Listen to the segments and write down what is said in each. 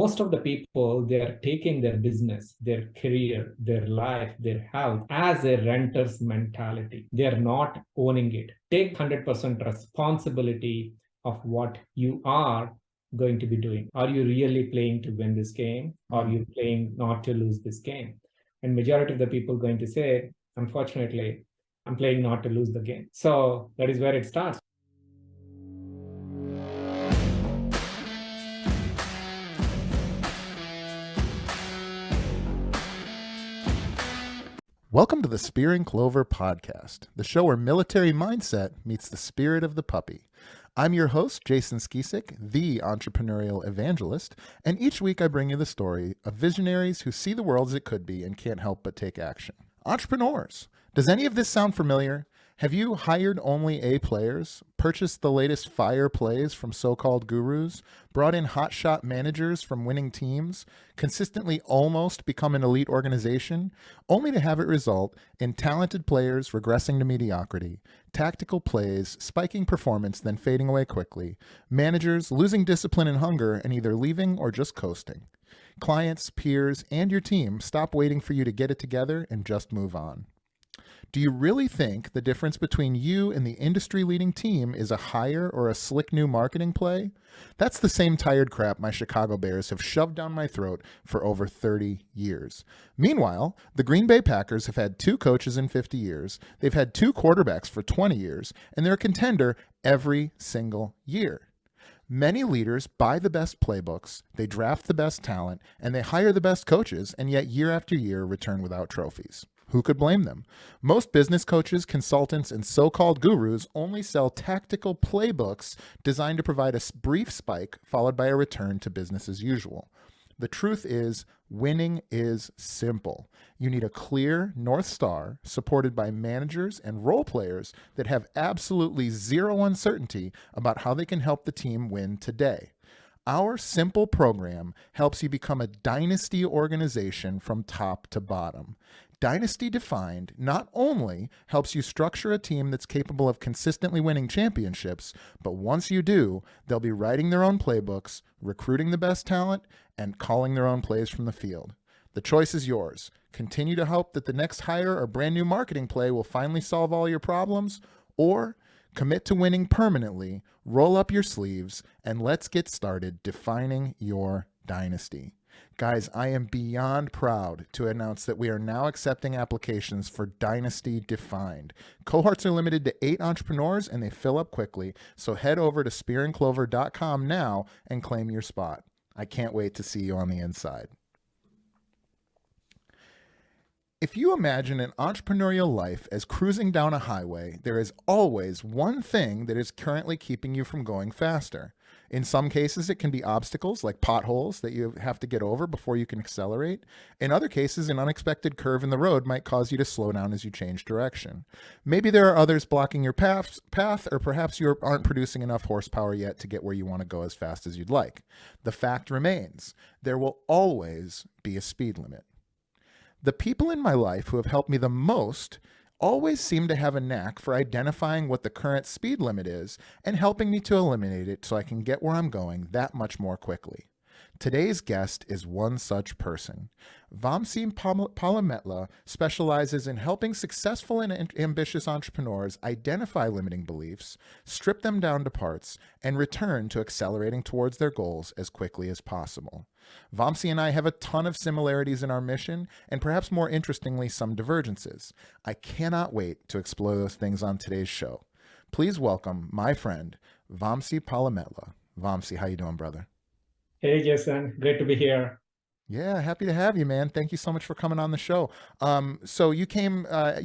Most of the people, they are taking their business, their career, their life, their health as a renter's mentality. They are not owning it. Take 100% responsibility of what you are going to be doing. Are you really playing to win this game? Or are you playing not to lose this game? And majority of the people going to say, unfortunately, I'm playing not to lose the game. So that is where it starts. Welcome to the Spear and Clover podcast, the show where military mindset meets the spirit of the puppy. I'm your host, Jason Skisick, the entrepreneurial evangelist, and each week I bring you the story of visionaries who see the world as it could be and can't help but take action. Entrepreneurs. Does any of this sound familiar? Have you hired only A players, purchased the latest fire plays from so-called gurus, brought in hotshot managers from winning teams, consistently almost become an elite organization, only to have it result in talented players regressing to mediocrity, tactical plays spiking performance then fading away quickly, managers losing discipline and hunger and either leaving or just coasting? Clients, peers, and your team stop waiting for you to get it together and just move on. Do you really think the difference between you and the industry-leading team is a hire or a slick new marketing play? That's the same tired crap my Chicago Bears have shoved down my throat for over 30 years. Meanwhile, the Green Bay Packers have had 2 coaches in 50 years, they've had 2 quarterbacks for 20 years, and they're a contender every single year. Many leaders buy the best playbooks, they draft the best talent, and they hire the best coaches, and yet year after year return without trophies. Who could blame them? Most business coaches, consultants, and so-called gurus only sell tactical playbooks designed to provide a brief spike followed by a return to business as usual. The truth is, winning is simple. You need a clear North Star supported by managers and role players that have absolutely zero uncertainty about how they can help the team win today. Our simple program helps you become a dynasty organization from top to bottom. Dynasty Defined not only helps you structure a team that's capable of consistently winning championships, but once you do, they'll be writing their own playbooks, recruiting the best talent, and calling their own plays from the field. The choice is yours. Continue to hope that the next hire or brand new marketing play will finally solve all your problems, or commit to winning permanently, roll up your sleeves, and let's get started defining your dynasty. Guys, I am beyond proud to announce that we are now accepting applications for Dynasty Defined. Cohorts are limited to 8 entrepreneurs and they fill up quickly, so head over to spearandclover.com now and claim your spot. I can't wait to see you on the inside. If you imagine an entrepreneurial life as cruising down a highway, there is always one thing that is currently keeping you from going faster. In some cases, it can be obstacles like potholes that you have to get over before you can accelerate. In other cases, an unexpected curve in the road might cause you to slow down as you change direction. Maybe there are others blocking your path, or perhaps you aren't producing enough horsepower yet to get where you want to go as fast as you'd like. The fact remains, there will always be a speed limit. The people in my life who have helped me the most always seem to have a knack for identifying what the current speed limit is and helping me to eliminate it so I can get where I'm going that much more quickly. Today's guest is one such person. Vamsi Polimetla specializes in helping successful and ambitious entrepreneurs identify limiting beliefs, strip them down to parts, and return to accelerating towards their goals as quickly as possible. Vamsi and I have a ton of similarities in our mission, and perhaps more interestingly, some divergences. I cannot wait to explore those things on today's show. Please welcome my friend, Vamsi Polimetla. Vamsi, how you doing, brother? Hey, Jason. Great to be here. Yeah, happy to have you, man. Thank you so much for coming on the show. So you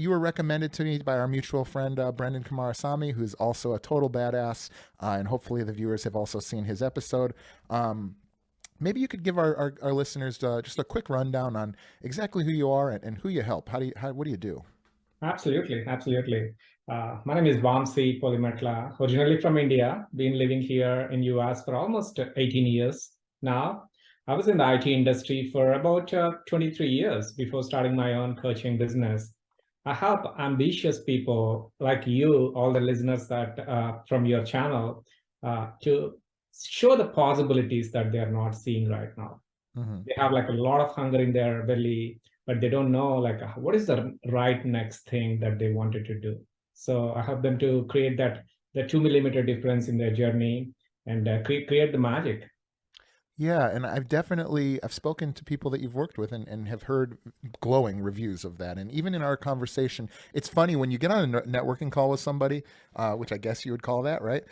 were recommended to me by our mutual friend, Brendan Kumarasamy, who's also a total badass, and hopefully the viewers have also seen his episode. Maybe you could give our listeners just a quick rundown on exactly who you are and who you help. What do you do? Absolutely. My name is Vamsi Polimetla, originally from India, been living here in US for almost 18 years now. I was in the IT industry for about 23 years before starting my own coaching business. I help ambitious people like you, all the listeners that from your channel, to show the possibilities that they are not seeing right now. Mhm. They have like a lot of hunger in their belly, but they don't know like what is the right next thing that they wanted to do. So I help them to create the 2 millimeter difference in their journey and create the magic. Yeah, and I've spoken to people that you've worked with and have heard glowing reviews of that. And even in our conversation, it's funny when you get on a networking call with somebody, which I guess you would call that, right?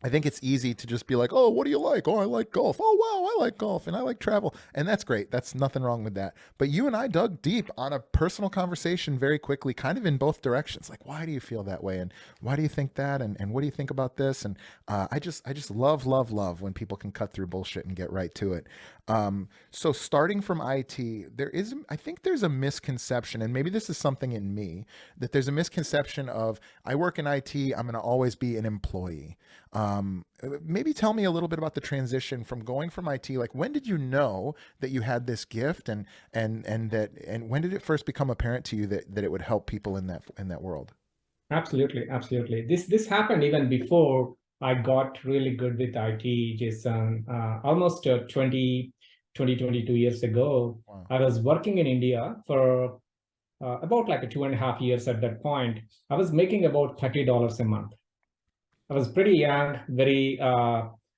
I think it's easy to just be like, oh, what do you like? Oh, I like golf. Oh, wow, I like golf and I like travel. And that's great. That's nothing wrong with that. But you and I dug deep on a personal conversation very quickly, kind of in both directions. Like, why do you feel that way? And why do you think that? And what do you think about this? And I just love when people can cut through bullshit and get right to it. So starting from IT, I think there's a misconception, and maybe this is something in me, that there's a misconception of I work in IT, I'm going to always be an employee. Maybe tell me a little bit about the transition from going from IT. Like, when did you know that you had this gift, and when did it first become apparent to you that it would help people in that world? Absolutely. This happened even before I got really good with IT, Jason. Almost 22 years ago, Wow. I was working in India for about like 2.5 years at that point. I was making about $30 a month. I was pretty young, very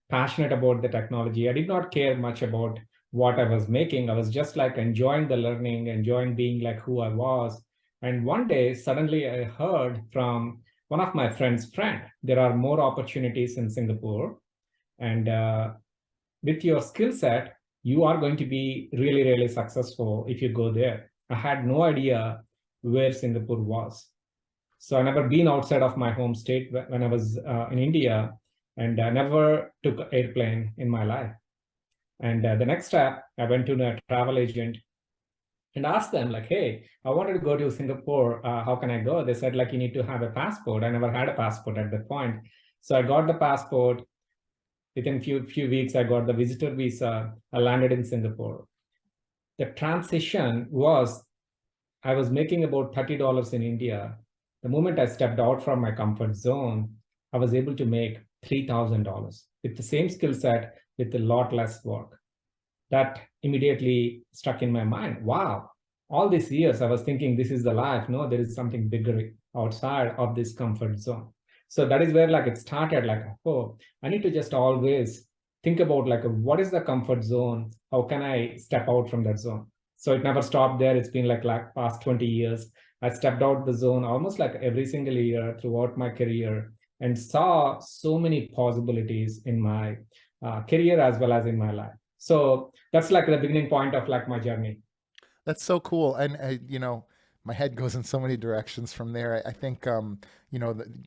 passionate about the technology. I did not care much about what I was making. I was just like enjoying the learning, enjoying being like who I was. And one day, suddenly, I heard from one of my friend's friend, there are more opportunities in Singapore, and with your skill set, you are going to be really, really successful if you go there. I had no idea where Singapore was. So I never been outside of my home state when I was in India, and I never took an airplane in my life. And the next step, I went to a travel agent and asked them like, hey, I wanted to go to Singapore. How can I go? They said like, you need to have a passport. I never had a passport at that point. So I got the passport. Within few weeks, I got the visitor visa. I landed in Singapore. The transition was I was making about $30 in India. The moment I stepped out from my comfort zone, I was able to make $3,000 with the same skill set with a lot less work. That immediately stuck in my mind. Wow, all these years I was thinking this is the life. No, there is something bigger outside of this comfort zone. So that is where like it started like, oh, I need to just always think about like what is the comfort zone? How can I step out from that zone? So it never stopped there. It's been like past 20 years. I stepped out the zone almost like every single year throughout my career and saw so many possibilities in my career as well as in my life. So that's like the beginning point of like my journey. That's so cool. And my head goes in so many directions from there. I think,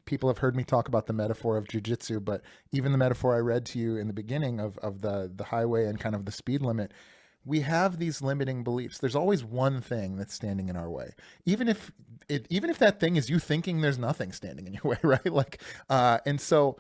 people have heard me talk about the metaphor of jujitsu, but even the metaphor I read to you in the beginning of the highway and kind of the speed limit, we have these limiting beliefs. There's always one thing that's standing in our way, even if that thing is you thinking there's nothing standing in your way, right? Like, and so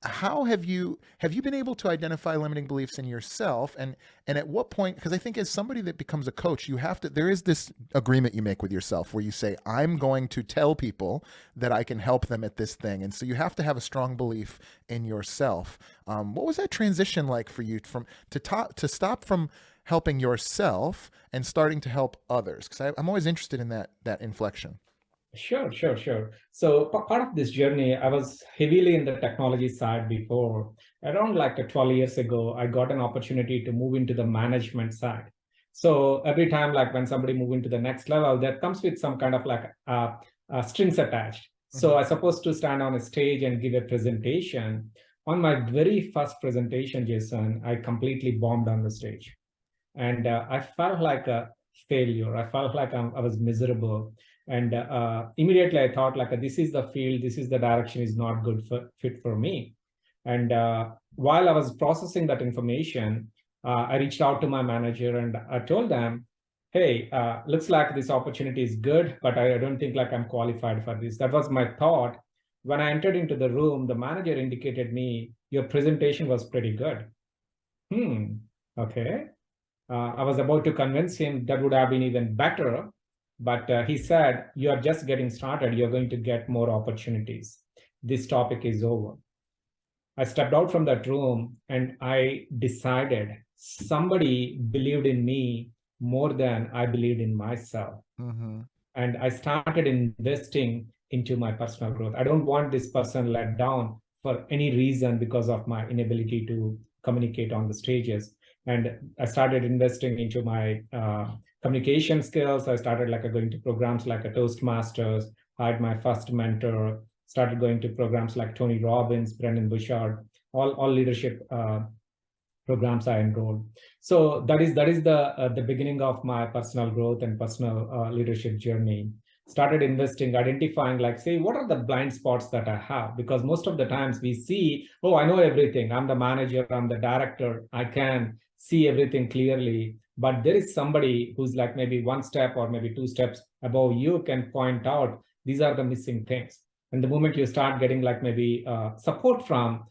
how have you been able to identify limiting beliefs in yourself, and at what point, because I think as somebody that becomes a coach, there is this agreement you make with yourself where you say, I'm going to tell people that I can help them at this thing, and so you have to have a strong belief in yourself. What was that transition like for you to stop from helping yourself and starting to help others? Because I'm always interested in that inflection. Sure. So part of this journey, I was heavily in the technology side before. Around like 12 years ago, I got an opportunity to move into the management side. So every time, like when somebody move into the next level, that comes with some kind of like strings attached. So I supposed to stand on a stage and give a presentation. On my very first presentation, Jason, I completely bombed on the stage. And I felt like a failure. I felt like I was miserable. And immediately I thought like, this is the field, this is the direction is not good fit for me. And while I was processing that information, I reached out to my manager and I told them, hey, looks like this opportunity is good, but I don't think like I'm qualified for this. That was my thought. When I entered into the room, the manager indicated me, your presentation was pretty good. Okay. I was about to convince him that would have been even better, but he said, you are just getting started. You're going to get more opportunities. This topic is over. I stepped out from that room and I decided somebody believed in me more than I believed in myself. Mm-hmm. And I started investing into my personal growth. I don't want this person let down for any reason because of my inability to communicate on the stages. And I started investing into my communication skills. I started going to programs like a Toastmasters, hired my first mentor, started going to programs like Tony Robbins, Brendan Bouchard, all leadership programs I enrolled. So that is the beginning of my personal growth and personal leadership journey. Started investing, identifying say what are the blind spots that I have, because most of the times we see, oh, I know everything. I'm the manager, I'm the director, I can see everything clearly. But there is somebody who's maybe one step or maybe two steps above you can point out these are the missing things. And the moment you start getting maybe support from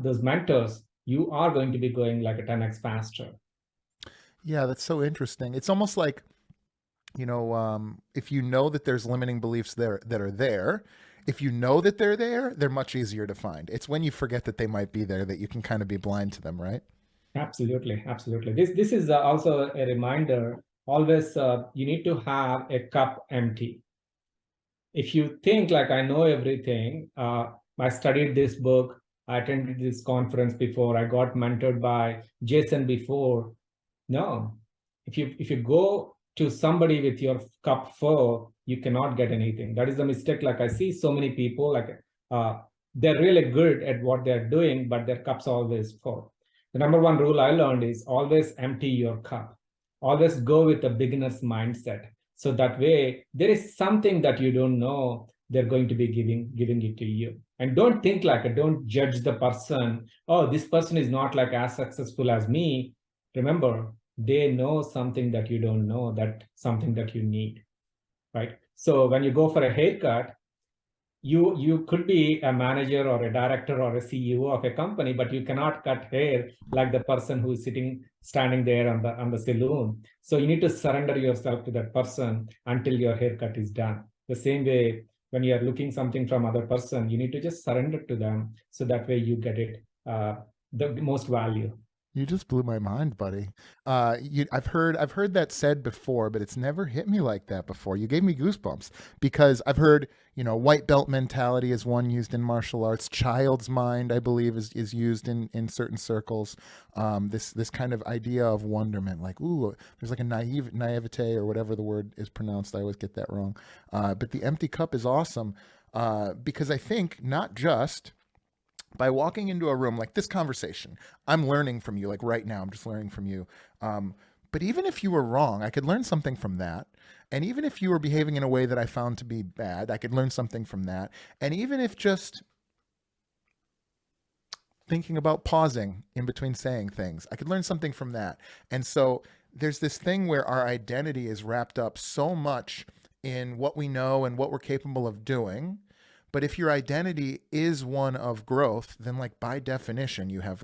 those mentors, you are going to be going a 10x faster. Yeah, that's so interesting. It's almost like, if you know that there's limiting beliefs there that are there, if you know that they're there, they're much easier to find. It's when you forget that they might be there that you can kind of be blind to them, right? Absolutely, absolutely. This is also a reminder. Always, you need to have a cup empty. If you think I know everything, I studied this book, I attended this conference before, I got mentored by Jason before. No, if you go to somebody with your cup full, you cannot get anything. That is the mistake. I see so many people they're really good at what they're doing, but their cup's always full. The number one rule I learned is always empty your cup. Always go with a beginner's mindset. So that way, there is something that you don't know, they're going to be giving it to you. And don't think don't judge the person. Oh, this person is not as successful as me. Remember, they know something that you don't know, that something that you need, right? So when you go for a haircut, you could be a manager or a director or a CEO of a company, but you cannot cut hair like the person who is standing there on the saloon. So you need to surrender yourself to that person until your haircut is done. The same way, when you are looking something from other person, you need to just surrender to them, so that way you get it the most value. You just blew my mind, buddy. I've heard that said before, but it's never hit me like that before. You gave me goosebumps because I've heard, white belt mentality is one used in martial arts. Child's mind, I believe, is used in certain circles. This kind of idea of wonderment, ooh, there's a naivete or whatever the word is pronounced. I always get that wrong. But the empty cup is awesome because I think not just by walking into a room like this conversation, I'm learning from you. Right now, I'm just learning from you. But even if you were wrong, I could learn something from that. And even if you were behaving in a way that I found to be bad, I could learn something from that. And even if just thinking about pausing in between saying things, I could learn something from that. And so there's this thing where our identity is wrapped up so much in what we know and what we're capable of doing. But if your identity is one of growth, then by definition, you have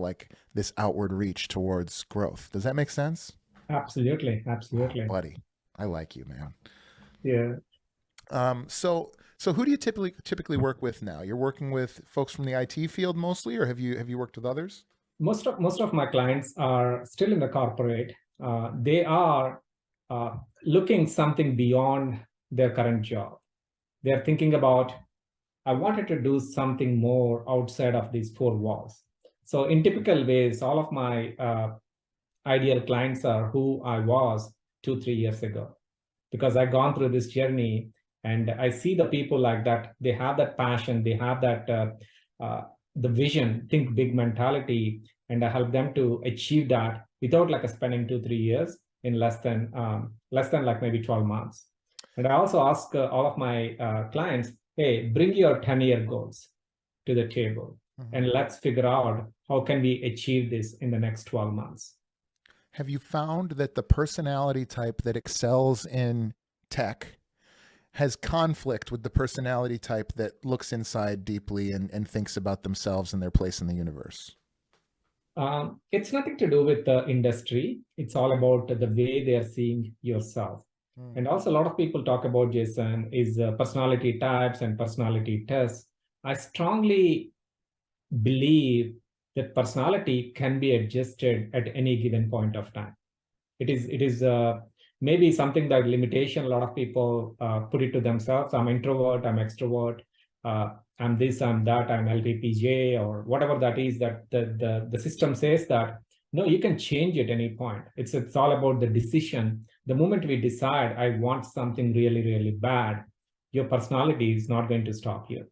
this outward reach towards growth. Does that make sense? Absolutely. Absolutely. Buddy, I like you, man. Yeah. So who do you typically work with now? You're working with folks from the IT field mostly, or have you worked with others? Most of my clients are still in the corporate. They are looking something beyond their current job. They're thinking about, I wanted to do something more outside of these four walls. So in typical ways, all of my ideal clients are who I was 2-3 years ago, because I've gone through this journey and I see the people like that. They have that passion, they have that the vision, think big mentality, and I help them to achieve that without spending 2-3 years, in less than maybe 12 months. And I also ask all of my clients, hey, bring your 10-year goals to the table, and let's figure out how can we achieve this in the next 12 months. Have you found that the personality type that excels in tech has conflict with the personality type that looks inside deeply and thinks about themselves and their place in the universe? It's nothing to do with the industry. It's all about the way they are seeing yourself. And also a lot of people talk about, Jason, is personality types and personality tests. I strongly believe that personality can be adjusted at any given point of time. It is maybe something that limitation a lot of people put it to themselves. I'm introvert, I'm extrovert, I'm this, I'm that, I'm LPPJ, or whatever that is, that the system says that no, you can change at any point. It's all about the decision. The moment we decide I want something really, really bad, your personality is not going to stop you.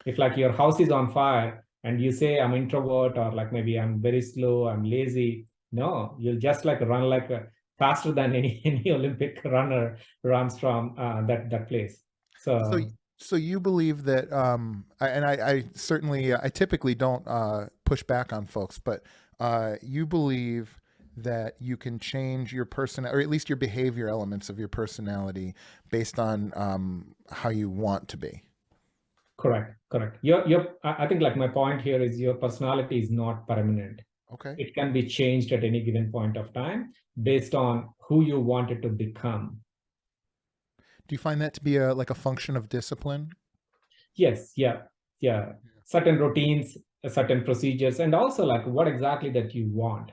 If like your house is on fire and you say I'm introvert, or like maybe I'm very slow, I'm lazy, no, you'll just like run like faster than any any Olympic runner runs from that place. So, So so you believe that, I certainly, I typically don't push back on folks, but you believe that you can change your person, or at least your behavior elements of your personality, based on how you want to be. correct. I think like my point here is your personality is not permanent. Okay. It can be changed at any given point of time based on who you want it to become. Do you find that to be like a function of discipline? Yes, yeah. Certain routines, certain procedures, and also like what exactly that you want.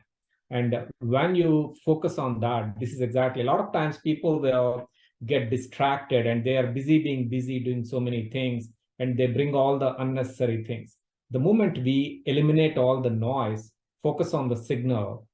And when you focus on that, this is exactly, a lot of times people will get distracted and they are busy being busy doing so many things, and they bring all the unnecessary things. The moment we eliminate all the noise, focus on the signal,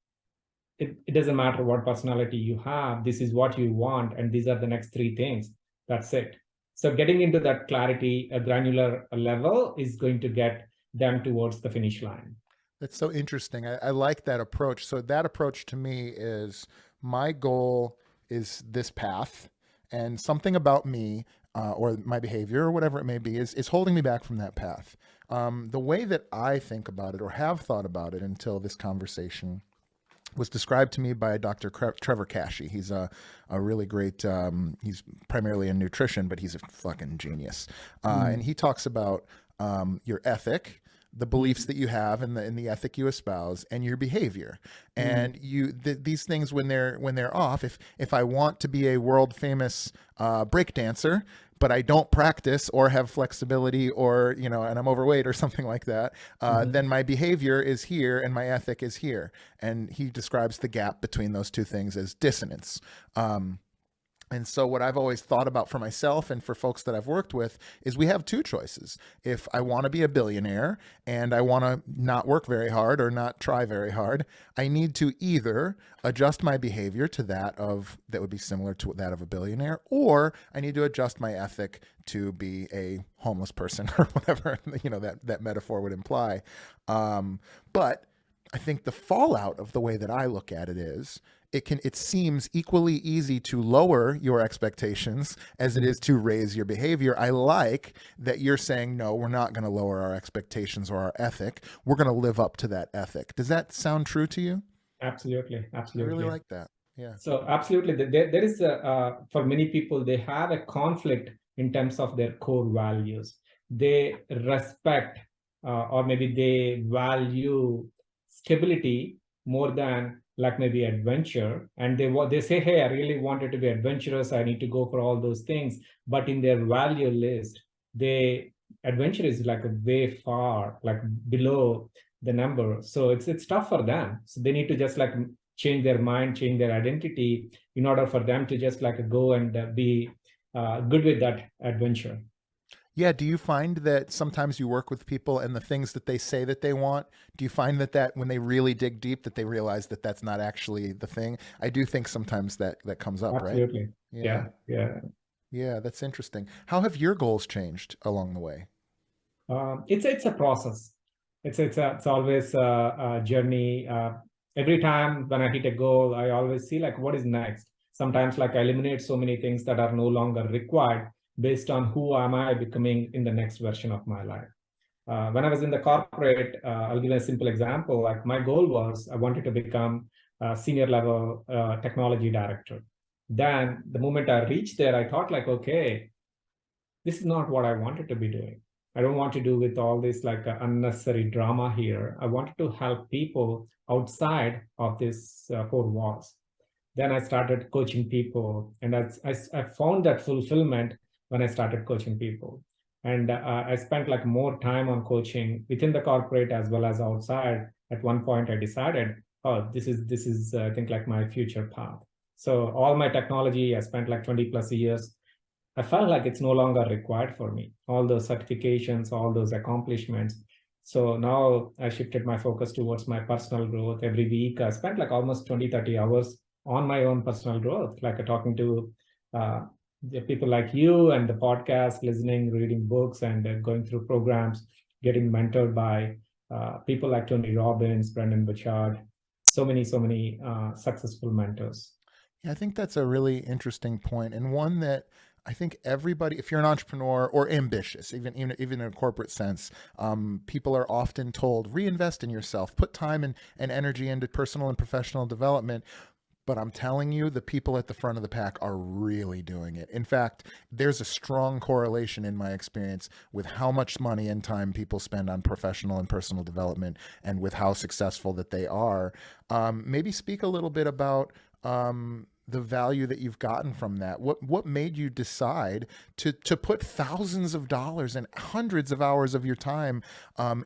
it doesn't matter what personality you have, this is what you want, and these are the next three things. That's it. So getting into that clarity, a granular level, is going to get them towards the finish line. That's so interesting. I like that approach. So that approach to me is, my goal is this path, and something about me or my behavior or whatever it may be is holding me back from that path. The way that I think about it, or have thought about it until this conversation, was described to me by Dr. Trevor Kashey. He's a really great, he's primarily in nutrition, but he's a fucking genius. And he talks about your ethic, the beliefs that you have, and the ethic you espouse, and your behavior. And these things, when they're off, if I want to be a world famous break dancer, but I don't practice or have flexibility, or and I'm overweight or something like that, then my behavior is here and my ethic is here. And he describes the gap between those two things as dissonance. And so what I've always thought about for myself and for folks that I've worked with is, we have two choices. If I want to be a billionaire and I want to not work very hard or not try very hard, I need to either adjust my behavior to that would be similar to that of a billionaire, or I need to adjust my ethic to be a homeless person or whatever, that metaphor would imply. But I think the fallout of the way that I look at it is, it seems equally easy to lower your expectations as it is to raise your behavior. I like that you're saying, no, we're not going to lower our expectations or our ethic. We're going to live up to that ethic. Does that sound true to you? Absolutely. I really like that. Yeah. So absolutely, there is for many people, they have a conflict in terms of their core values. They respect or maybe they value stability more than like maybe adventure, and they say, hey, I really wanted to be adventurous, I need to go for all those things, but in their value list, adventure is like a way far like below the number. So it's tough for them. So they need to just like change their mind, change their identity, in order for them to just like go and be good with that adventure. Yeah. Do you find that sometimes you work with people and the things that they say that they want, do you find that when they really dig deep, that they realize that that's not actually the thing? I do think sometimes that comes up, Absolutely. right? Yeah. Yeah, that's interesting. How have your goals changed along the way? It's a process. It's always a journey. Every time when I hit a goal, I always see like what is next. Sometimes like I eliminate so many things that are no longer required, based on who am I becoming in the next version of my life. When I was in the corporate, I'll give a simple example. Like my goal was, I wanted to become a senior level technology director. Then the moment I reached there, I thought like, okay, this is not what I wanted to be doing. I don't want to do with all this like unnecessary drama here. I wanted to help people outside of this four walls. Then I started coaching people, and I found that fulfillment when I started coaching people. And I spent like more time on coaching within the corporate as well as outside. At one point, I decided, oh, this is I think like my future path. So all my technology, I spent like 20 plus years. I felt like it's no longer required for me. All those certifications, all those accomplishments. So now I shifted my focus towards my personal growth. Every week, I spent like almost 20, 30 hours on my own personal growth, like talking to uh, the people like you and the podcast, listening, reading books, and going through programs, getting mentored by people like Tony Robbins, Brendan Burchard, so many successful mentors. Yeah, I think that's a really interesting point, and one that I think everybody, if you're an entrepreneur or ambitious, even in a corporate sense, people are often told reinvest in yourself, put time and energy into personal and professional development. But I'm telling you, the people at the front of the pack are really doing it. In fact, there's a strong correlation in my experience with how much money and time people spend on professional and personal development and with how successful that they are. Maybe speak a little bit about the value that you've gotten from that. What made you decide to put thousands of dollars and hundreds of hours of your time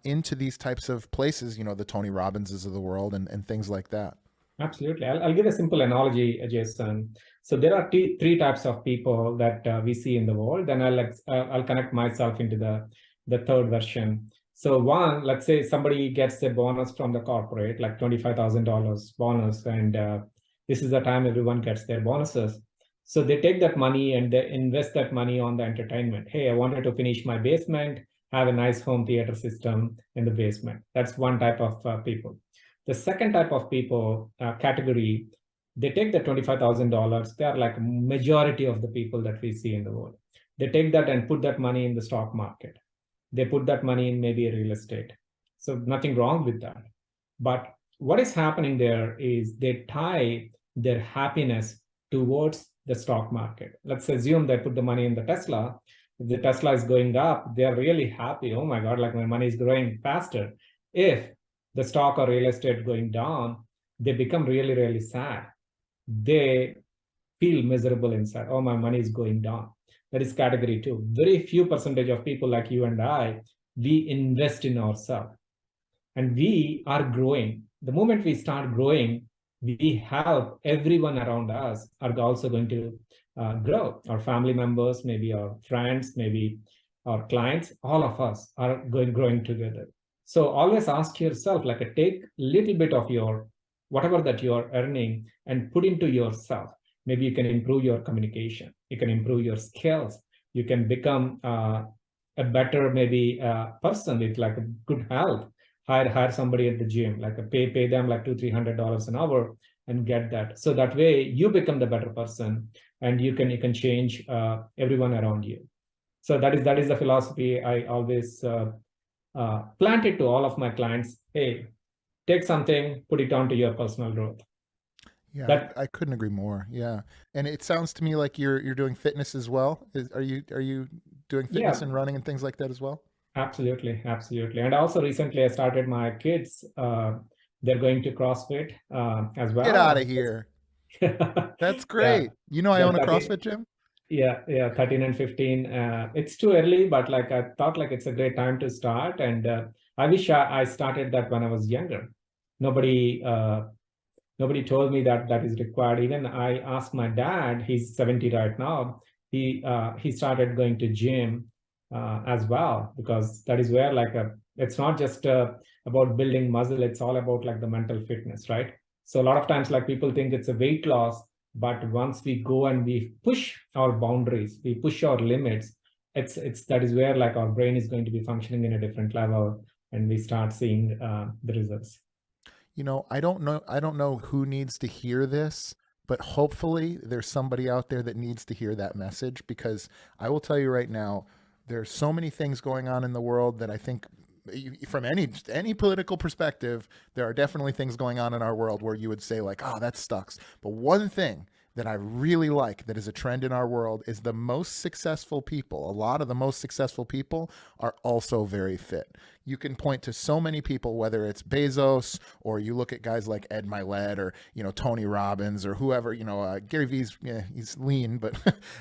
into these types of places, you know, the Tony Robbinses of the world and things like that? Absolutely. I'll give a simple analogy, Jason. So there are three types of people that we see in the world. Then I'll connect myself into the third version. So one, let's say somebody gets a bonus from the corporate, like $25,000 bonus, and this is the time everyone gets their bonuses. So they take that money and they invest that money on the entertainment. Hey, I wanted to finish my basement, have a nice home theater system in the basement. That's one type of people. The second type of people category, they take the $25,000. They are like majority of the people that we see in the world. They take that and put that money in the stock market. They put that money in maybe real estate. So nothing wrong with that. But what is happening there is they tie their happiness towards the stock market. Let's assume they put the money in the Tesla. If the Tesla is going up, they're really happy. Oh my God, like my money is growing faster. If the stock or real estate going down, they become really, really sad. They feel miserable inside. Oh, my money is going down. That is category two. Very few percentage of people like you and I, we invest in ourselves and we are growing. The moment we start growing, we help everyone around us are also going to grow. Our family members, maybe our friends, maybe our clients, all of us are growing together. So always ask yourself, like take a little bit of your whatever that you're earning and put into yourself. Maybe you can improve your communication. You can improve your skills. You can become a better maybe person with like a good health. Hire somebody at the gym, like pay them like $200-300 an hour and get that. So that way you become the better person and you can change everyone around you. So that is the philosophy I always plant it to all of my clients. Hey, take something, put it onto your personal growth. Yeah, I couldn't agree more. Yeah, and it sounds to me like you're doing fitness as well. Are you doing fitness and running and things like that as well? Absolutely. And also recently I started my kids. They're going to CrossFit as well. Get out of here. That's great. Yeah. You know, I own a CrossFit gym. Yeah, 13 and 15. It's too early, but like I thought like it's a great time to start. And I wish I started that when I was younger. Nobody told me that is required. Even I asked my dad, he's 70 right now. He started going to gym as well, because that is where like it's not just about building muscle. It's all about like the mental fitness, right? So a lot of times like people think it's a weight loss, but once we go and we push our boundaries, we push our limits, it's that is where like our brain is going to be functioning in a different level and we start seeing the results. You know, I don't know who needs to hear this, but hopefully there's somebody out there that needs to hear that message, because I will tell you right now, there's so many things going on in the world that I think from any political perspective, there are definitely things going on in our world where you would say like, oh, that sucks. But one thing that I really like that is a trend in our world is the most successful people. A lot of the most successful people are also very fit. You can point to so many people, whether it's Bezos or you look at guys like Ed Milet or, Tony Robbins or whoever, Gary Vee's, yeah, he's lean, but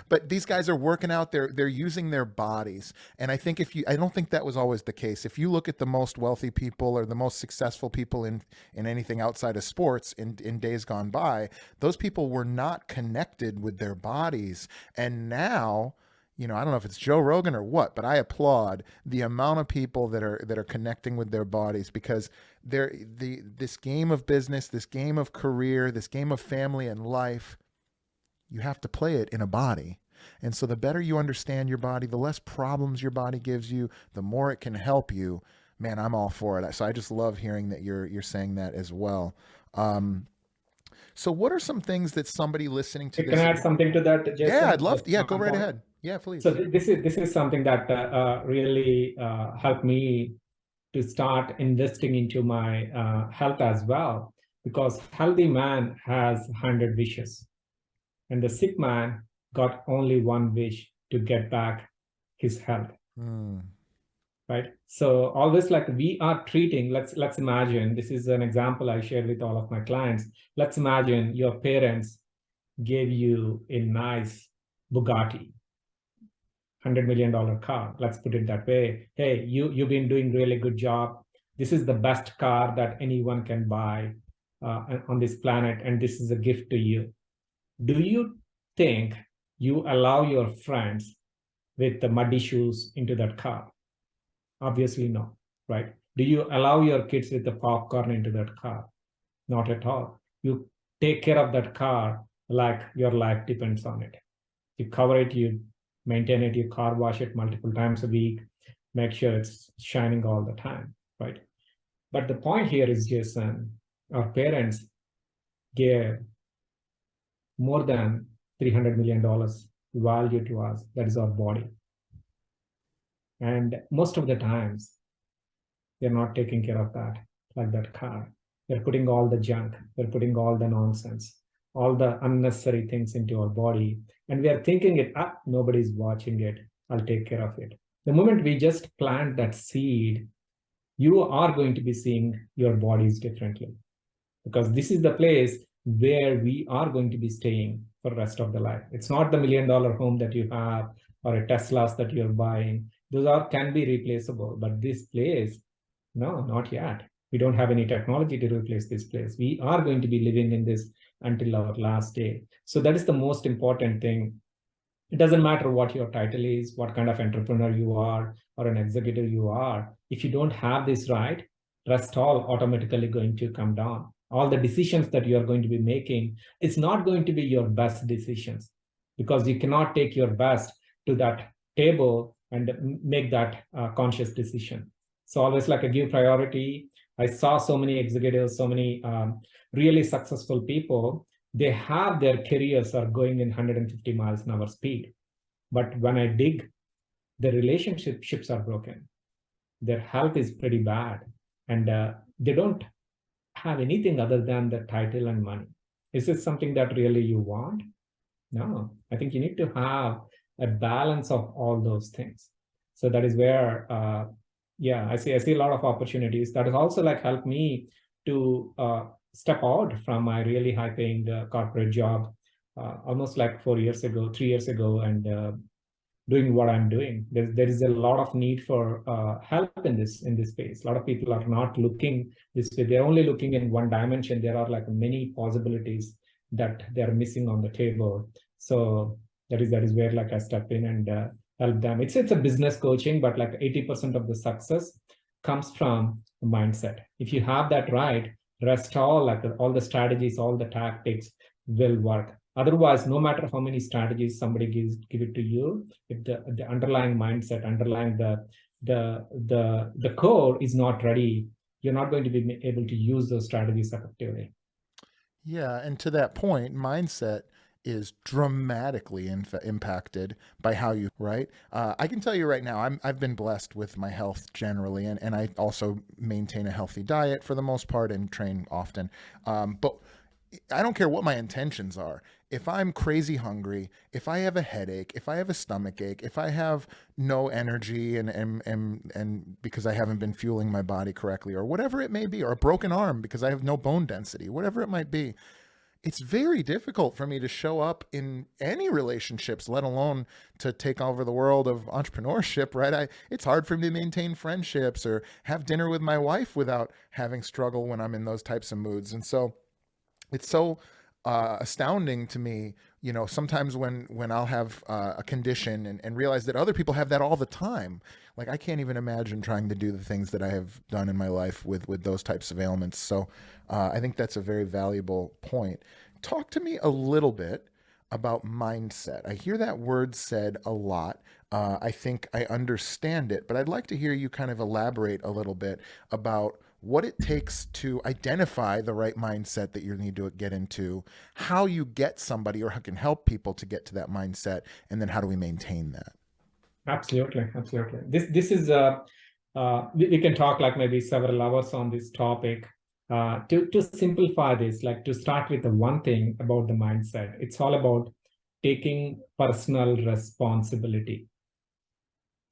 but these guys are working out. They're using their bodies. And I think I don't think that was always the case. If you look at the most wealthy people or the most successful people in anything outside of sports in days gone by, those people were not connected with their bodies. And now, I don't know if it's Joe Rogan or what, but I applaud the amount of people that are connecting with their bodies, because this game of business, this game of career, this game of family and life, you have to play it in a body. And so the better you understand your body, the less problems your body gives you, the more it can help you. Man, I'm all for it. So I just love hearing that you're saying that as well. So what are some things that somebody listening to Can I add something to that, Jason? Yeah, I'd love to. Yeah, go right ahead. Yeah, please. So this is something that really helped me to start investing into my health as well, because healthy man has 100 wishes, and the sick man got only one wish, to get back his health. Right? So always, like, we are treating, let's imagine, this is an example I share with all of my clients. Let's imagine your parents gave you a nice Bugatti, $100 million car. Let's put it that way. Hey, you've been doing really good job. This is the best car that anyone can buy on this planet, and this is a gift to you. Do you think you allow your friends with the muddy shoes into that car? Obviously no, right? Do you allow your kids with the popcorn into that car? Not at all. You take care of that car like your life depends on it. You cover it, you maintain it, you car wash it multiple times a week, make sure it's shining all the time, right? But the point here is, Jason, our parents gave more than $300 million value to us. That is our body. And most of the times, they're not taking care of that, like that car. They're putting all the junk, they're putting all the nonsense, all the unnecessary things into our body. And we are thinking it up, nobody's watching it, I'll take care of it. The moment we just plant that seed, you are going to be seeing your bodies differently, because this is the place where we are going to be staying for the rest of the life. It's not the $1 million home that you have or a Teslas that you're buying. Those can be replaceable, but this place, no, not yet. We don't have any technology to replace this place. We are going to be living in this until our last day. So that is the most important thing. It doesn't matter what your title is, what kind of entrepreneur you are, or an executive you are. If you don't have this right, rest all automatically going to come down. All the decisions that you are going to be making, it's not going to be your best decisions, because you cannot take your best to that table and make that conscious decision. So always, like, a give priority. I saw so many executives, so many really successful people, they have their careers are going in 150 miles an hour speed. But when I dig, the relationships are broken. Their health is pretty bad. And they don't have anything other than the title and money. Is this something that really you want? No, I think you need to have a balance of all those things. So that is where, I see a lot of opportunities. That has also, like, helped me to step out from my really high-paying corporate job almost like 3 years ago, and doing what I'm doing. There is a lot of need for help in this space. A lot of people are not looking this way. They're only looking in one dimension. There are, like, many possibilities that they're missing on the table. So that is where, like, I step in and help them. It's a business coaching, but like 80% of the success comes from mindset. If you have that right, rest all, like, all the strategies, all the tactics will work. Otherwise, no matter how many strategies somebody give it to you, if the underlying mindset, underlying the core is not ready, you're not going to be able to use those strategies effectively. Yeah, and to that point, mindset is dramatically impacted by how you, right? I can tell you right now, I've been blessed with my health generally, and I also maintain a healthy diet for the most part and train often. But I don't care what my intentions are. If I'm crazy hungry, if I have a headache, if I have a stomach ache, if I have no energy and because I haven't been fueling my body correctly or whatever it may be, or a broken arm because I have no bone density, whatever it might be, it's very difficult for me to show up in any relationships, let alone to take over the world of entrepreneurship, right? It's hard for me to maintain friendships or have dinner with my wife without having struggle when I'm in those types of moods. And so it's so astounding to me, sometimes when I'll have a condition and realize that other people have that all the time. Like I can't even imagine trying to do the things that I have done in my life with those types of ailments. So I think that's a very valuable point. Talk to me a little bit about mindset. I hear that word said a lot. I think I understand it, but I'd like to hear you kind of elaborate a little bit about what it takes to identify the right mindset that you need to get into, how you get somebody or how can help people to get to that mindset, and then how do we maintain that? Absolutely, absolutely. This is we can talk like maybe several hours on this topic. To simplify this, like to start with the one thing about the mindset, it's all about taking personal responsibility,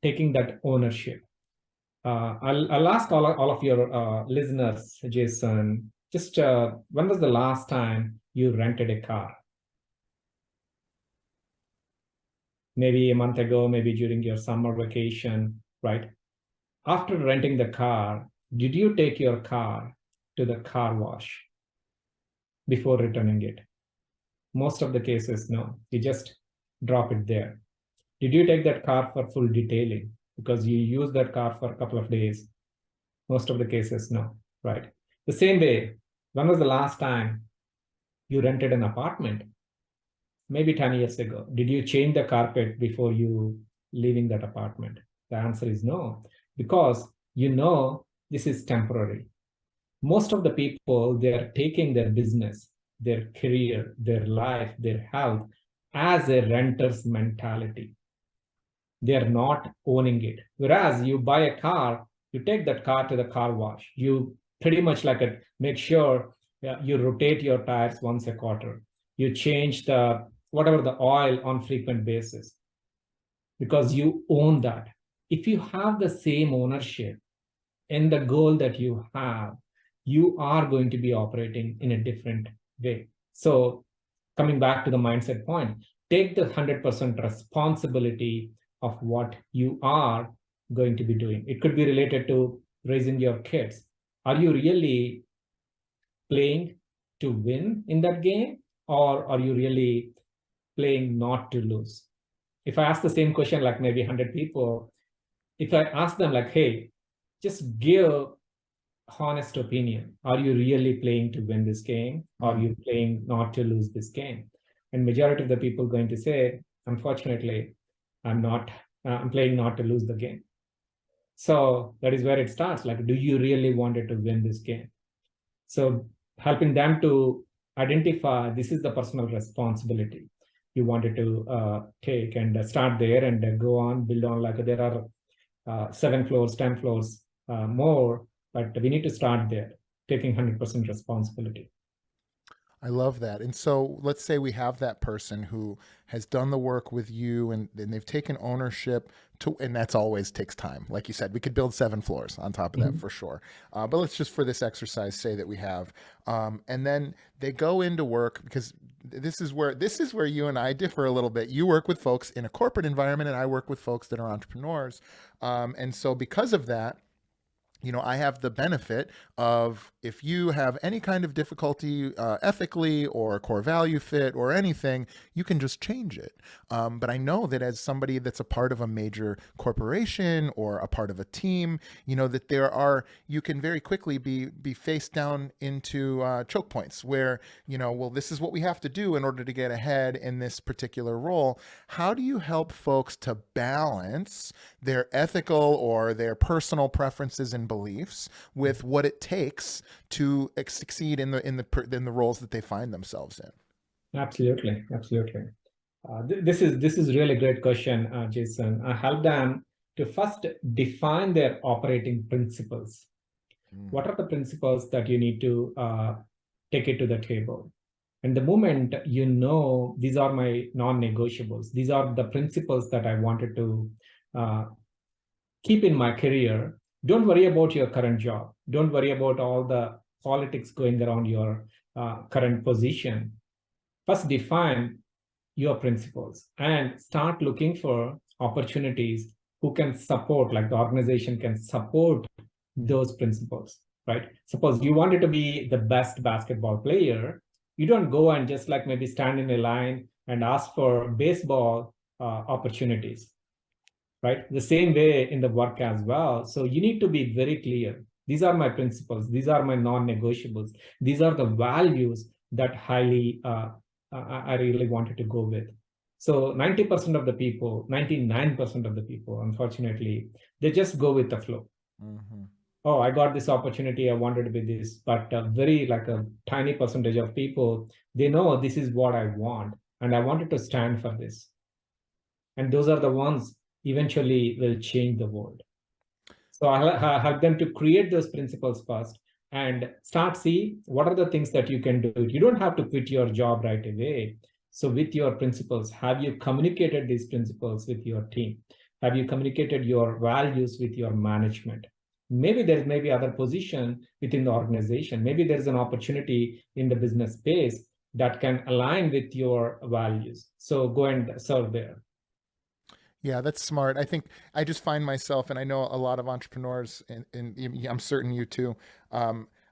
taking that ownership. I'll ask all of your listeners, Jason, just when was the last time you rented a car? Maybe a month ago, maybe during your summer vacation, right? After renting the car, did you take your car to the car wash before returning it? Most of the cases, no. You just drop it there. Did you take that car for full detailing? Because you use that car for a couple of days. Most of the cases, no, right? The same way, when was the last time you rented an apartment? Maybe 10 years ago. Did you change the carpet before you leaving that apartment? The answer is no, because this is temporary. Most of the people, they're taking their business, their career, their life, their health as a renter's mentality. They're not owning it. Whereas you buy a car, you take that car to the car wash. You pretty much make sure you rotate your tires once a quarter. You change whatever the oil on frequent basis because you own that. If you have the same ownership in the goal that you have, you are going to be operating in a different way. So coming back to the mindset point, take the 100% responsibility of what you are going to be doing. It could be related to raising your kids. Are you really playing to win in that game, or are you really playing not to lose? If I ask the same question, like maybe 100 people, if I ask them like, hey, just give honest opinion. Are you really playing to win this game? Or are you playing not to lose this game? And majority of the people going to say, unfortunately, I'm playing not to lose the game. So that is where it starts. Like, do you really wanted to win this game? So helping them to identify this is the personal responsibility you wanted to take and start there and go on, build on. Like there are 7 floors, 10 floors more, but we need to start there, taking 100% responsibility. I love that. And so let's say we have that person who has done the work with you and they've taken ownership and that's always takes time. Like you said, we could build 7 floors on top of that for sure. But let's just for this exercise say that we have, and then they go into work because this is where you and I differ a little bit. You work with folks in a corporate environment and I work with folks that are entrepreneurs. And so because of that, I have the benefit of if you have any kind of difficulty ethically or core value fit or anything, you can just change it. But I know that as somebody that's a part of a major corporation or a part of a team, that you can very quickly be faced down into choke points where, well, this is what we have to do in order to get ahead in this particular role. How do you help folks to balance their ethical or their personal preferences and beliefs with what it takes to succeed in the roles that they find themselves in? Absolutely. This is really great question, Jason. I help them to first define their operating principles. What are the principles that you need to take it to the table? And the moment you know, these are my non-negotiables, these are the principles that I wanted to keep in my career. Don't worry about your current job. Don't worry about all the politics going around your current position. First, define your principles and start looking for opportunities who can support, like the organization can support those principles, right? Suppose you wanted to be the best basketball player, you don't go and just like maybe stand in a line and ask for baseball opportunities, right? The same way in the work as well. So you need to be very clear. These are my principles. These are my non-negotiables. These are the values that I really wanted to go with. So 90% of the people, 99% of the people, unfortunately, they just go with the flow. Mm-hmm. Oh, I got this opportunity. I wanted to be this, but very like a tiny percentage of people, they know this is what I want, and I wanted to stand for this. And those are the ones eventually will change the world. So I'll help them to create those principles first and start see what are the things that you can do. You don't have to quit your job right away. So with your principles, have you communicated these principles with your team? Have you communicated your values with your management? Maybe there may be other position within the organization. Maybe there's an opportunity in the business space that can align with your values. So go and serve there. Yeah, that's smart. I think I just find myself, and I know a lot of entrepreneurs, and I'm certain you too.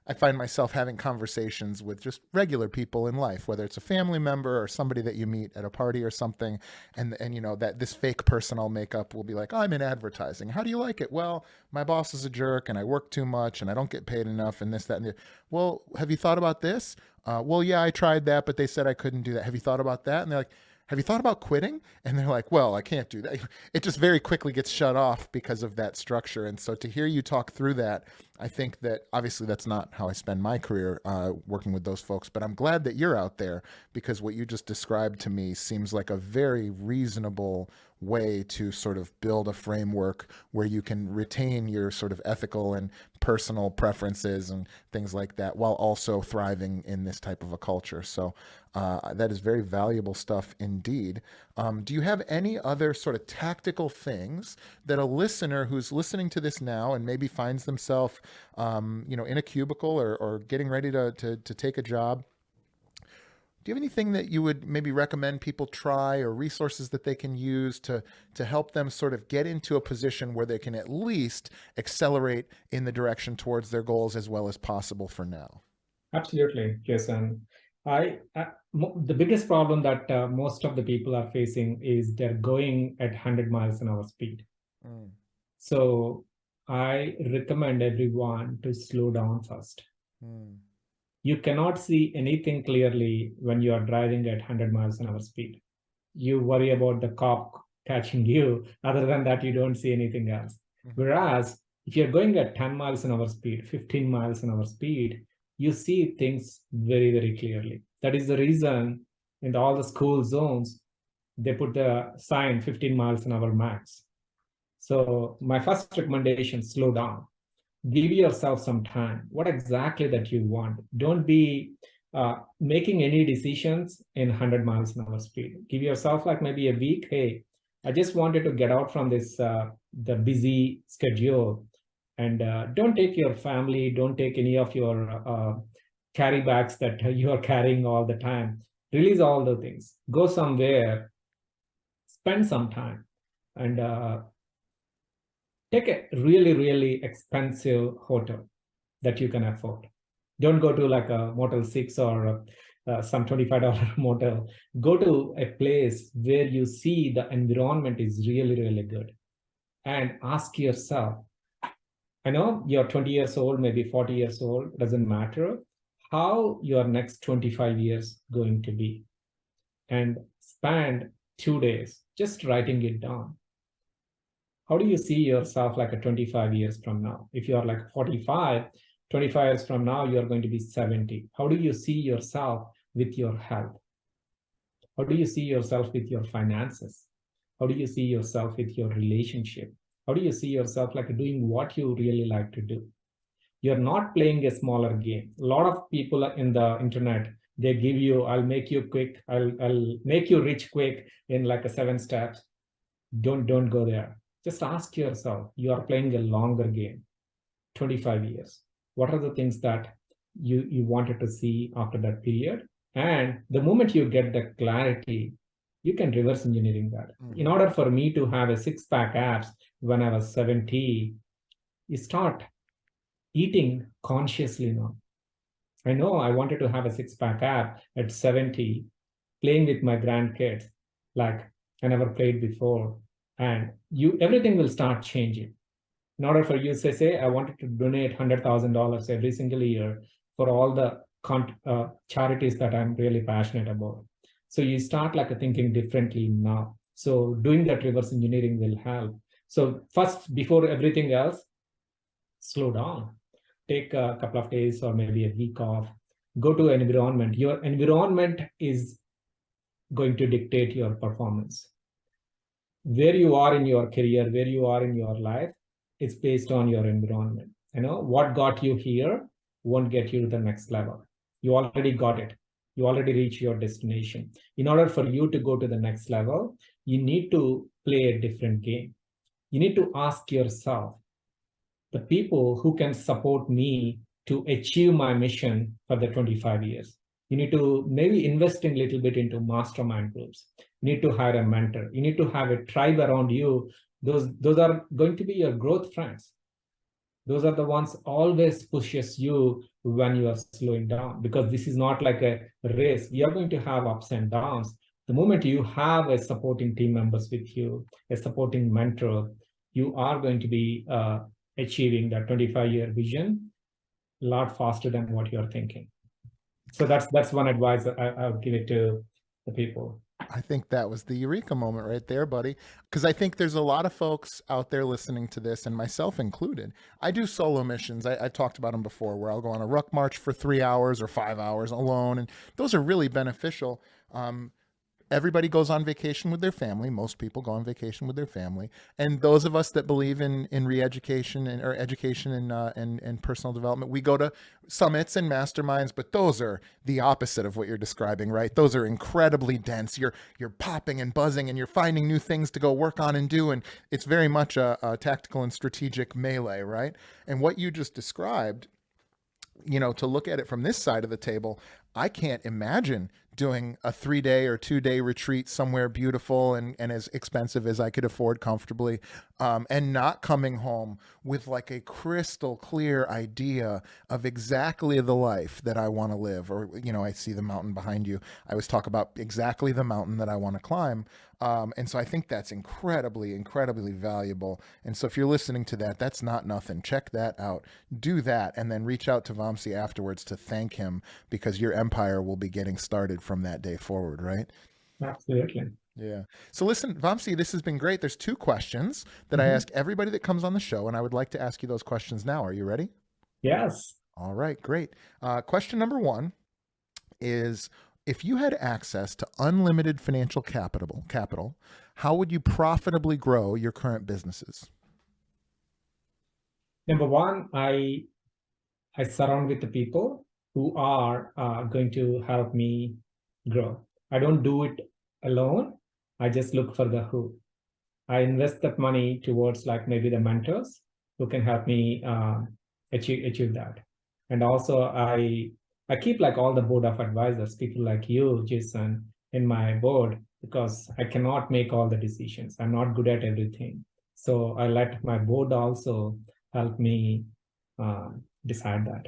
I find myself having conversations with just regular people in life, whether it's a family member or somebody that you meet at a party or something, and you know that this fake person I'll make up will be like, oh, I'm in advertising. How do you like it? Well, my boss is a jerk, and I work too much, and I don't get paid enough, and this, that, and the. Well, have you thought about this? Well, yeah, I tried that, but they said I couldn't do that. Have you thought about that? And they're like, have you thought about quitting? And they're like, well, I can't do that. It just very quickly gets shut off because of that structure. And so to hear you talk through that, I think that obviously that's not how I spend my career working with those folks, but I'm glad that you're out there because what you just described to me seems like a very reasonable way to sort of build a framework where you can retain your sort of ethical and personal preferences and things like that while also thriving in this type of a culture. So that is very valuable stuff indeed. Do you have any other sort of tactical things that a listener who's listening to this now and maybe finds themselves, in a cubicle or getting ready to take a job? Do you have anything that you would maybe recommend people try or resources that they can use to help them sort of get into a position where they can at least accelerate in the direction towards their goals as well as possible for now? Absolutely, Jason. The biggest problem that most of the people are facing is they're going at 100 miles an hour speed. Mm. So I recommend everyone to slow down first. Mm. You cannot see anything clearly when you are driving at 100 miles an hour speed. You worry about the cop catching you. Other than that, you don't see anything else. Mm-hmm. Whereas if you're going at 10 miles an hour speed, 15 miles an hour speed, you see things very, very clearly. That is the reason in all the school zones, they put the sign 15 miles an hour max. So my first recommendation, slow down. Give yourself some time. What exactly that you want? Don't be making any decisions in 100 miles an hour speed. Give yourself like maybe a week. Hey, I just wanted to get out from this the busy schedule, and don't take your family. Don't take any of your carry bags that you are carrying all the time. Release all the things. Go somewhere. Spend some time, and take a really, really expensive hotel that you can afford. Don't go to like a Motel 6 or some $25 motel. Go to a place where you see the environment is really, really good. And ask yourself, I know you're 20 years old, maybe 40 years old, doesn't matter, how your next 25 years going to be. And spend 2 days just writing it down. How do you see yourself like a 25 years from now? If you are like 45, 25 years from now, you're going to be 70. How do you see yourself with your health? How do you see yourself with your finances? How do you see yourself with your relationship? How do you see yourself like doing what you really like to do? You're not playing a smaller game. A lot of people in the internet, They give you, I'll make you quick, I'll make you rich quick in like a 7 steps. Don't go there. Just ask yourself, you are playing a longer game, 25 years. What are the things that you wanted to see after that period? And the moment you get the clarity, you can reverse engineering that. In order for me to have a 6-pack abs when I was 70, you start eating consciously now. I know I wanted to have a 6-pack ab at 70, playing with my grandkids like I never played before. And everything will start changing. In order for you to say, I wanted to donate $100,000 every single year for all the charities that I'm really passionate about. So you start like thinking differently now. So doing that reverse engineering will help. So first, before everything else, slow down. Take a couple of days or maybe a week off. Go to an environment. Your environment is going to dictate your performance. Where you are in your career, where you are in your life, it's based on your environment. What got you here won't get you to the next level. You already got it. You already reached your destination. In order for you to go to the next level, you need to play a different game. You need to ask yourself, the people who can support me to achieve my mission for the 25 years. You need to maybe invest in a little bit into mastermind groups. You need to hire a mentor. You need to have a tribe around you. Those are going to be your growth friends. Those are the ones always pushes you when you are slowing down, because this is not like a race. We are going to have ups and downs. The moment you have a supporting team members with you, a supporting mentor, you are going to be achieving that 25-year vision a lot faster than what you're thinking. So that's one advice I would give it to the people. I think that was the eureka moment right there, buddy. Because I think there's a lot of folks out there listening to this, and myself included. I do solo missions. I talked about them before, where I'll go on a ruck march for 3 hours or 5 hours alone. And those are really beneficial. Everybody goes on vacation with their family. Most people go on vacation with their family. And those of us that believe in re-education or education and personal development, we go to summits and masterminds, but those are the opposite of what you're describing, right? Those are incredibly dense. You're popping and buzzing and you're finding new things to go work on and do. And it's very much a tactical and strategic melee, right? And what you just described, to look at it from this side of the table, I can't imagine doing a 3-day or 2-day retreat somewhere beautiful and as expensive as I could afford comfortably, and not coming home with like a crystal clear idea of exactly the life that I want to live. Or, I see the mountain behind you. I always talk about exactly the mountain that I want to climb. And so I think that's incredibly, incredibly valuable. And so if you're listening to that, that's not nothing. Check that out. Do that, and then reach out to Vamsi afterwards to thank him, because your empire will be getting started from that day forward, right? Absolutely. Yeah. So listen, Vamsi, this has been great. There's 2 questions that I ask everybody that comes on the show, and I would like to ask you those questions now. Are you ready? Yes. All right, great. Question number 1 is, if you had access to unlimited financial capital, how would you profitably grow your current businesses? Number 1, I surround with the people who are going to help me grow. I don't do it alone. I just look for the who. I invest that money towards like maybe the mentors who can help me achieve that. And also I keep like all the board of advisors, people like you, Jason, in my board, because I cannot make all the decisions. I'm not good at everything. So I let my board also help me decide that.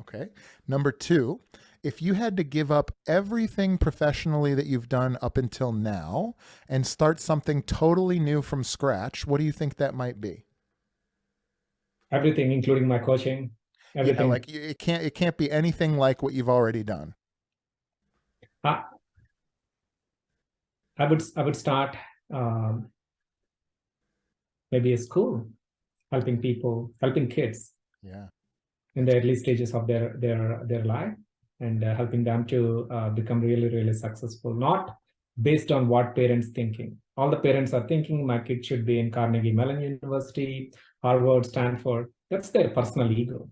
Okay. Number 2, if you had to give up everything professionally that you've done up until now and start something totally new from scratch, what do you think that might be? Everything, including my coaching. Everything. Yeah, like it can't be anything like what you've already done. I would start maybe a school, helping people, helping kids. Yeah. In the early stages of their life, and helping them to become really, really successful, not based on what parents thinking. All the parents are thinking my kid should be in Carnegie Mellon University, Harvard, Stanford. That's their personal ego.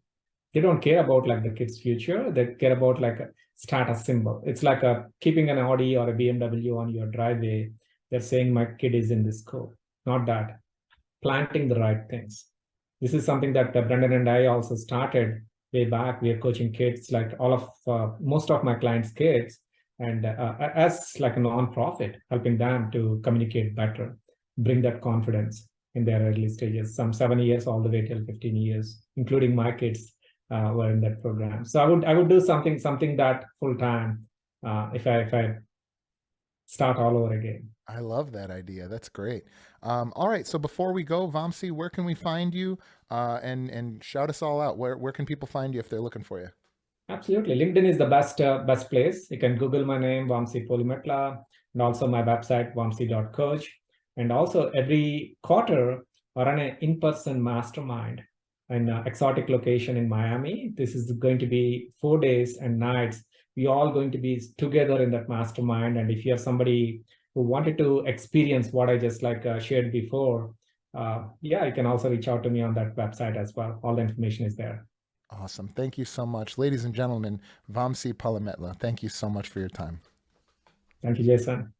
They don't care about like the kid's future. They care about like status symbol. It's like keeping an Audi or a BMW on your driveway. They're saying my kid is in this school. Not that. Planting the right things. This is something that Brendan and I also started way back. We are coaching kids, like most of my clients' kids, and as like a non-profit, helping them to communicate better, bring that confidence in their early stages, some 7 years all the way till 15 years, including my kids were in that program. So I would do something that full time if I start all over again. I love that idea. That's great. All right. So before we go, Vamsi, where can we find you? And shout us all out. Where can people find you if they're looking for you? Absolutely. LinkedIn is the best place. You can Google my name, Vamsi Polimetla, and also my website, vamsi.coach. And also every quarter, I run an in-person mastermind in an exotic location in Miami. This is going to be 4 days and nights. We all going to be together in that mastermind. And if you have somebody who wanted to experience what I just shared before, you can also reach out to me on that website as well. All the information is there. Awesome. Thank you so much. Ladies and gentlemen, Vamsi Polimetla, thank you so much for your time. Thank you, Jason.